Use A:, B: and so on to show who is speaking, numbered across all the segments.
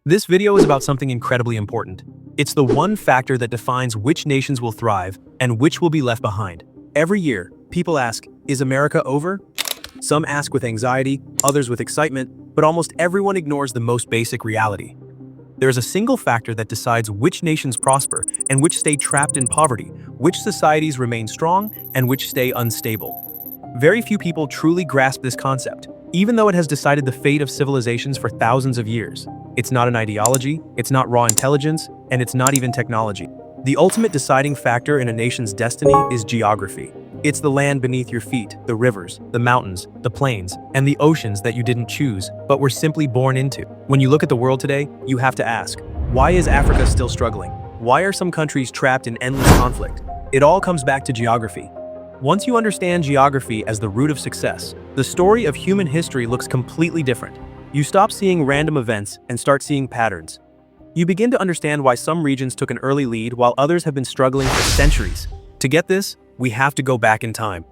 A: This video is about something incredibly important. It's the one factor that defines which nations will thrive and which will be left behind. Every year, people ask, is America over? Some ask with anxiety, others with excitement, but almost everyone ignores the most basic reality. There is a single factor that decides which nations prosper and which stay trapped in poverty, which societies remain strong and which stay unstable. Very few people truly grasp this concept, even though it has decided the fate of civilizations for thousands of years. It's not an ideology, it's not raw intelligence, and it's not even technology. The ultimate deciding factor in a nation's destiny is geography. It's the land beneath your feet, the rivers, the mountains, the plains, and the oceans that you didn't choose, but were simply born into. When you look at the world today, you have to ask, why is Africa still struggling? Why are some countries trapped in endless conflict? It all comes back to geography. Once you understand geography as the root of success, the story of human history looks completely different. You stop seeing random events and start seeing patterns. You begin to understand why some regions took an early lead while others have been struggling for centuries. To get this, we have to go back in time.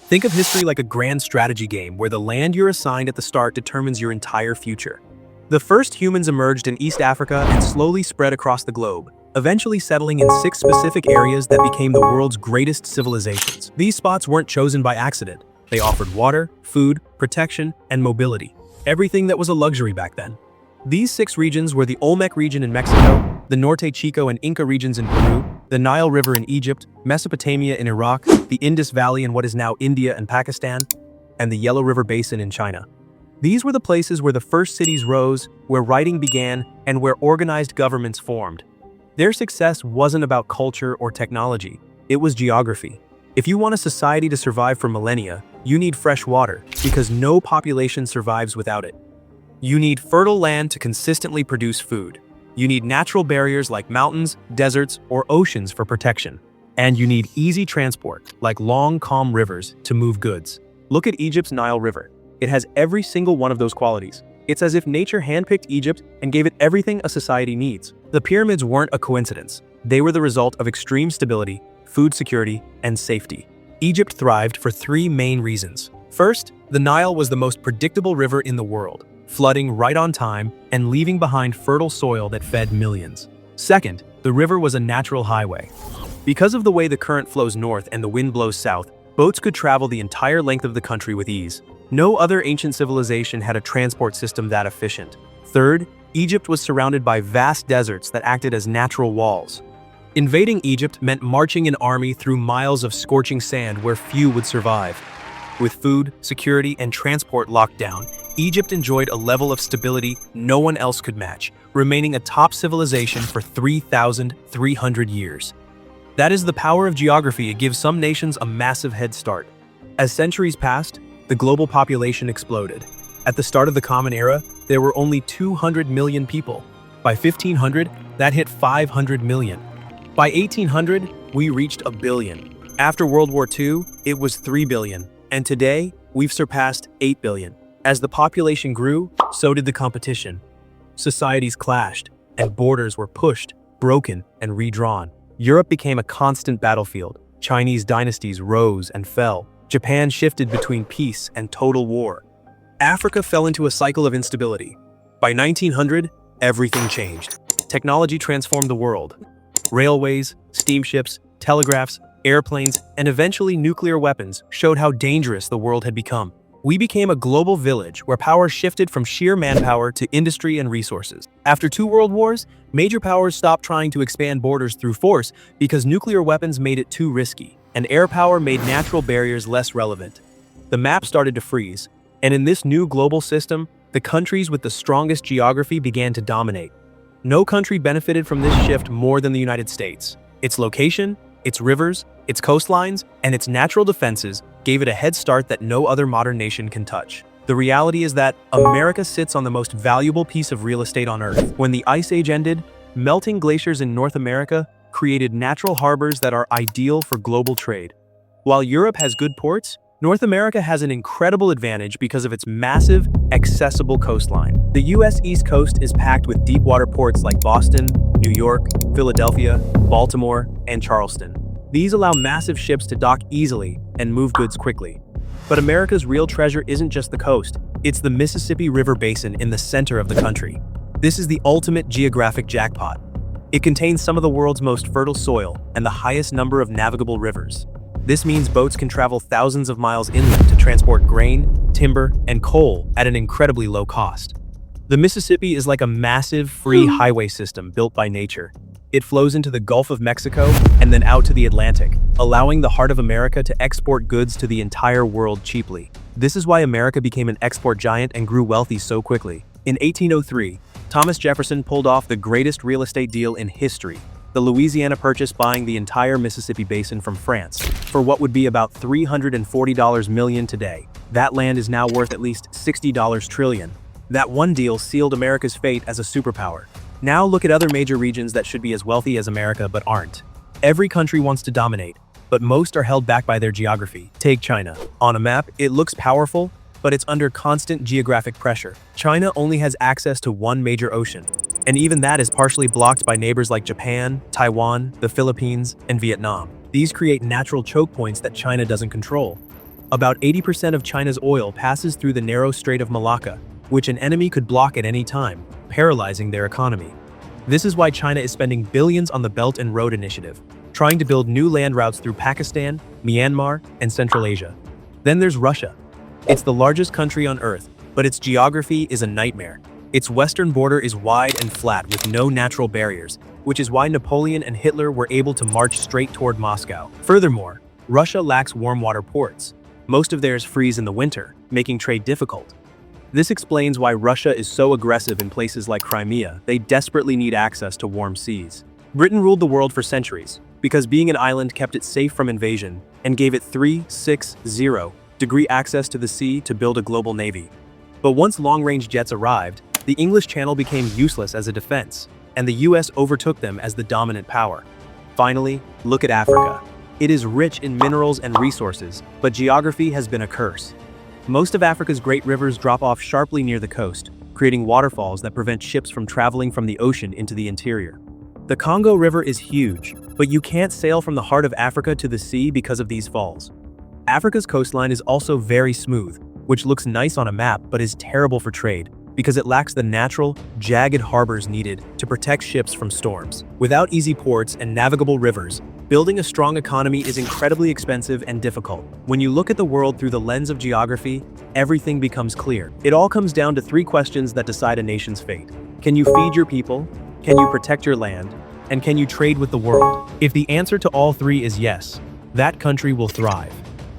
A: Think of history like a grand strategy game where the land you're assigned at the start determines your entire future. The first humans emerged in East Africa and slowly spread across the globe, eventually settling in 6 specific areas that became the world's greatest civilizations. These spots weren't chosen by accident. They offered water, food, protection, and mobility. Everything that was a luxury back then. These 6 regions were the Olmec region in Mexico, the Norte Chico and Inca regions in Peru, the Nile River in Egypt, Mesopotamia in Iraq, the Indus Valley in what is now India and Pakistan, and the Yellow River Basin in China. These were the places where the first cities rose, where writing began, and where organized governments formed. Their success wasn't about culture or technology, it was geography. If you want a society to survive for millennia, you need fresh water, because no population survives without it. You need fertile land to consistently produce food. You need natural barriers like mountains, deserts, or oceans for protection. And you need easy transport, like long, calm rivers, to move goods. Look at Egypt's Nile River. It has every single one of those qualities. It's as if nature handpicked Egypt and gave it everything a society needs. The pyramids weren't a coincidence. They were the result of extreme stability, food security, and safety. Egypt thrived for 3 main reasons. First, the Nile was the most predictable river in the world, flooding right on time and leaving behind fertile soil that fed millions. Second, the river was a natural highway. Because of the way the current flows north and the wind blows south, boats could travel the entire length of the country with ease. No other ancient civilization had a transport system that efficient. Third, Egypt was surrounded by vast deserts that acted as natural walls. Invading Egypt meant marching an army through miles of scorching sand where few would survive. With food, security, and transport locked down, Egypt enjoyed a level of stability no one else could match, remaining a top civilization for 3,300 years. That is the power of geography. It gives some nations a massive head start. As centuries passed, the global population exploded. At the start of the Common Era, there were only 200 million people. By 1500, that hit 500 million. By 1800, we reached 1 billion. After World War II, it was 3 billion. And today, we've surpassed 8 billion. As the population grew, so did the competition. Societies clashed, and borders were pushed, broken, and redrawn. Europe became a constant battlefield. Chinese dynasties rose and fell. Japan shifted between peace and total war. Africa fell into a cycle of instability. By 1900, everything changed. Technology transformed the world. Railways, steamships, telegraphs, airplanes, and eventually nuclear weapons showed how dangerous the world had become. We became a global village where power shifted from sheer manpower to industry and resources. After 2 world wars, major powers stopped trying to expand borders through force because nuclear weapons made it too risky, and air power made natural barriers less relevant. The map started to freeze, and in this new global system, the countries with the strongest geography began to dominate. No country benefited from this shift more than the United States. Its location, its rivers, its coastlines, and its natural defenses gave it a head start that no other modern nation can touch. The reality is that America sits on the most valuable piece of real estate on Earth. When the Ice Age ended, melting glaciers in North America created natural harbors that are ideal for global trade. While Europe has good ports, North America has an incredible advantage because of its massive, accessible coastline. The US East Coast is packed with deep-water ports like Boston, New York, Philadelphia, Baltimore, and Charleston. These allow massive ships to dock easily and move goods quickly. But America's real treasure isn't just the coast, it's the Mississippi River Basin in the center of the country. This is the ultimate geographic jackpot. It contains some of the world's most fertile soil and the highest number of navigable rivers. This means boats can travel thousands of miles inland to transport grain, timber, and coal at an incredibly low cost. The Mississippi is like a massive free highway system built by nature. It flows into the Gulf of Mexico and then out to the Atlantic, allowing the heart of America to export goods to the entire world cheaply. This is why America became an export giant and grew wealthy so quickly. In 1803, Thomas Jefferson pulled off the greatest real estate deal in history, the Louisiana Purchase, buying the entire Mississippi Basin from France for what would be about $340 million today. That land is now worth at least $60 trillion. That one deal sealed America's fate as a superpower. Now look at other major regions that should be as wealthy as America but aren't. Every country wants to dominate, but most are held back by their geography. Take China. On a map, it looks powerful, but it's under constant geographic pressure. China only has access to one major ocean, and even that is partially blocked by neighbors like Japan, Taiwan, the Philippines, and Vietnam. These create natural choke points that China doesn't control. About 80% of China's oil passes through the narrow Strait of Malacca, which an enemy could block at any time, paralyzing their economy. This is why China is spending billions on the Belt and Road Initiative, trying to build new land routes through Pakistan, Myanmar, and Central Asia. Then there's Russia. It's the largest country on Earth, but its geography is a nightmare. Its western border is wide and flat with no natural barriers, which is why Napoleon and Hitler were able to march straight toward Moscow. Furthermore, Russia lacks warm water ports. Most of theirs freeze in the winter, making trade difficult. This explains why Russia is so aggressive in places like Crimea. They desperately need access to warm seas. Britain ruled the world for centuries because being an island kept it safe from invasion and gave it 360-degree access to the sea to build a global navy. But once long-range jets arrived, the English Channel became useless as a defense, and the US overtook them as the dominant power. Finally, look at Africa. It is rich in minerals and resources, but geography has been a curse. Most of Africa's great rivers drop off sharply near the coast, creating waterfalls that prevent ships from traveling from the ocean into the interior. The Congo River is huge, but you can't sail from the heart of Africa to the sea because of these falls. Africa's coastline is also very smooth, which looks nice on a map but is terrible for trade because it lacks the natural, jagged harbors needed to protect ships from storms. Without easy ports and navigable rivers, building a strong economy is incredibly expensive and difficult. When you look at the world through the lens of geography, everything becomes clear. It all comes down to three questions that decide a nation's fate. Can you feed your people? Can you protect your land? And can you trade with the world? If the answer to all three is yes, that country will thrive.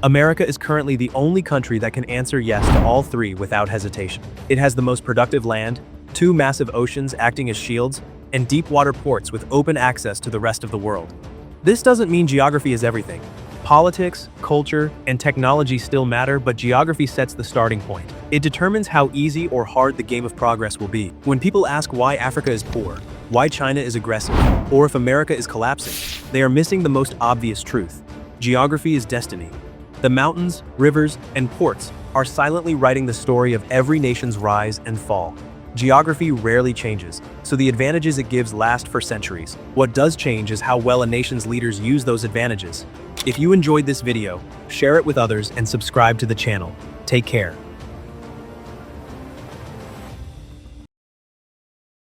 A: America is currently the only country that can answer yes to all three without hesitation. It has the most productive land, two massive oceans acting as shields, and deep water ports with open access to the rest of the world. This doesn't mean geography is everything. Politics, culture, and technology still matter, but geography sets the starting point. It determines how easy or hard the game of progress will be. When people ask why Africa is poor, why China is aggressive, or if America is collapsing, they are missing the most obvious truth. Geography is destiny. The mountains, rivers, and ports are silently writing the story of every nation's rise and fall. Geography rarely changes, so the advantages it gives last for centuries. What does change is how well a nation's leaders use those advantages. If you enjoyed this video, share it with others and subscribe to the channel. Take care.